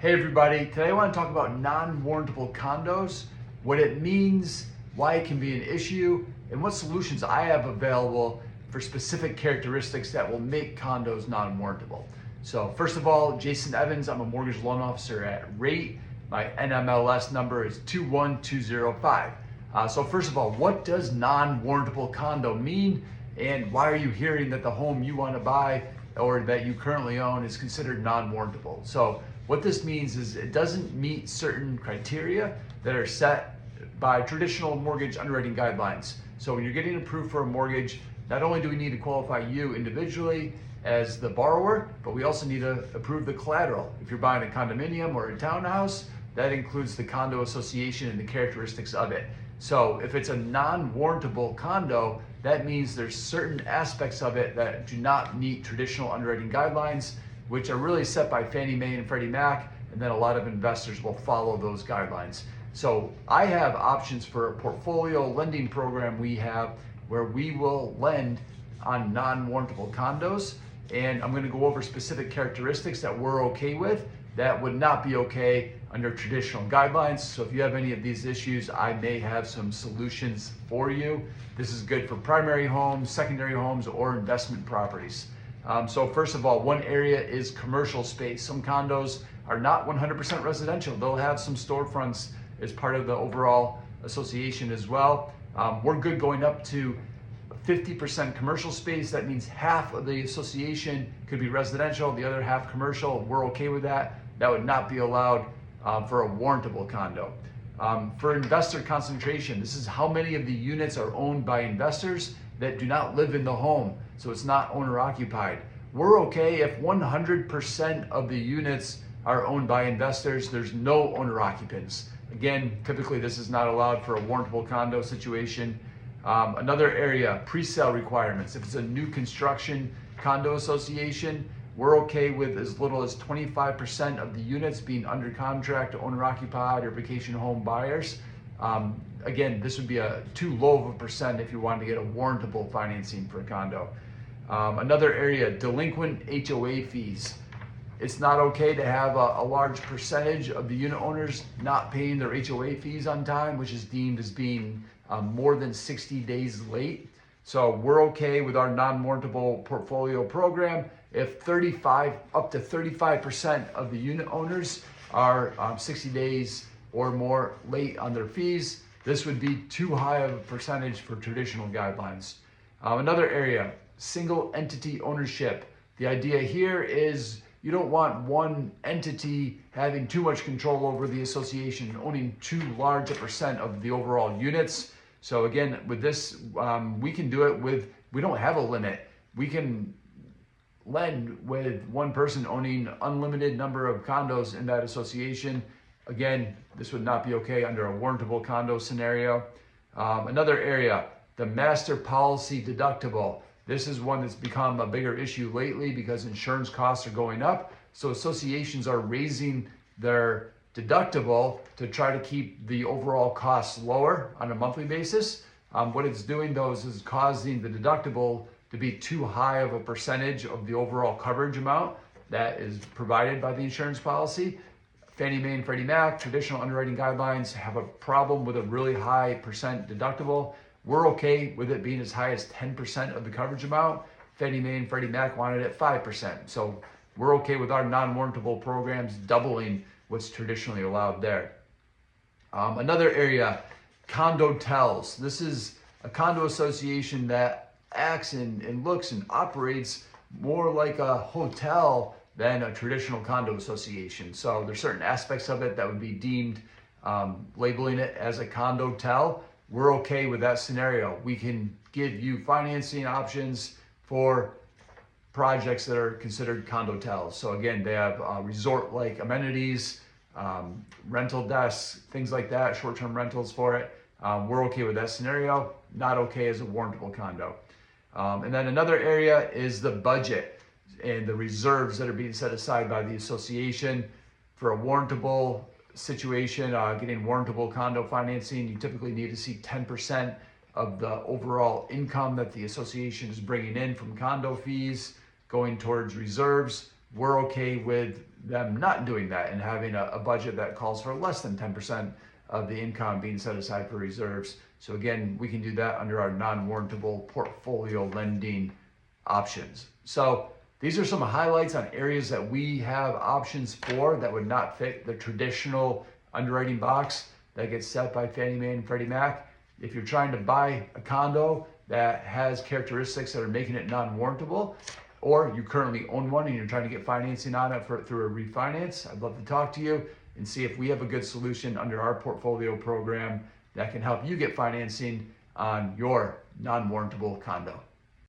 Hey everybody, today I want to talk about non-warrantable condos, what it means, why it can be an issue, and what solutions I have available for specific characteristics that will make condos non-warrantable. So first of all, Jason Evans, I'm a mortgage loan officer at Rate. My NMLS number is 21205. So first of all, what does non-warrantable condo mean, and why are you hearing that the home you want to buy or that you currently own is considered non-warrantable? So what this means is it doesn't meet certain criteria that are set by traditional mortgage underwriting guidelines. So when you're getting approved for a mortgage, not only do we need to qualify you individually as the borrower, but we also need to approve the collateral. If you're buying a condominium or a townhouse, that includes the condo association and the characteristics of it. So if it's a non-warrantable condo, that means there's certain aspects of it that do not meet traditional underwriting guidelines, which are really set by Fannie Mae and Freddie Mac, and then a lot of investors will follow those guidelines. So I have options for a portfolio lending program we have where we will lend on non-warrantable condos, and I'm going to go over specific characteristics that we're okay with that would not be okay under traditional guidelines. So if you have any of these issues, I may have some solutions for you. This is good for primary homes, secondary homes, or investment properties. So first of all, one area is commercial space. Some condos are not 100% residential. They'll have some storefronts as part of the overall association as well. We're good going up to 50% commercial space. That means half of the association could be residential, the other half commercial. We're okay with that. That would not be allowed for a warrantable condo. For investor concentration, this is how many of the units are owned by investors that do not live in the home. So it's not owner occupied. We're okay if 100% of the units are owned by investors. There's no owner occupants. Again, typically this is not allowed for a warrantable condo situation. Another area, pre-sale requirements. If it's a new construction condo association, we're okay with as little as 25% of the units being under contract to owner occupied or vacation home buyers. Again, this would be too low of a percent if you wanted to get a warrantable financing for a condo. Another area, delinquent HOA fees. It's not okay to have a large percentage of the unit owners not paying their HOA fees on time, which is deemed as being more than 60 days late. So we're okay with our non-warrantable portfolio program if up to 35% of the unit owners are 60 days or more late on their fees. This would be too high of a percentage for traditional guidelines. Another area, single entity ownership. The idea here is you don't want one entity having too much control over the association, owning too large a percent of the overall units. So again, with this, we can do it we don't have a limit. We can lend with one person owning unlimited number of condos in that association. Again, this would not be okay under a warrantable condo scenario. Another area, the master policy deductible. This is one that's become a bigger issue lately because insurance costs are going up. So associations are raising their deductible to try to keep the overall costs lower on a monthly basis. What it's doing though is causing the deductible to be too high of a percentage of the overall coverage amount that is provided by the insurance policy. Fannie Mae and Freddie Mac, traditional underwriting guidelines, have a problem with a really high percent deductible. We're okay with it being as high as 10% of the coverage amount. Fannie Mae and Freddie Mac wanted it 5%. So we're okay with our non-warrantable programs doubling what's traditionally allowed there. Another area, Condotels. This is a condo association that acts and looks and operates more like a hotel than a traditional condo association. So there's certain aspects of it that would be deemed labeling it as a condotel. We're okay with that scenario. We can give you financing options for projects that are considered condotels. So again, they have resort-like amenities, rental desks, things like that, short-term rentals for it. We're okay with that scenario, not okay as a warrantable condo. And then another area is the budget and the reserves that are being set aside by the association. For a warrantable situation, getting warrantable condo financing, you typically need to see 10% of the overall income that the association is bringing in from condo fees going towards reserves. we're okay with them not doing that and having a budget that calls for less than 10% of the income being set aside for reserves. So again, we can do that under our non-warrantable portfolio lending options. So these are some highlights on areas that we have options for that would not fit the traditional underwriting box that gets set by Fannie Mae and Freddie Mac. If you're trying to buy a condo that has characteristics that are making it non-warrantable, or you currently own one and you're trying to get financing on it through a refinance, I'd love to talk to you and see if we have a good solution under our portfolio program that can help you get financing on your non-warrantable condo.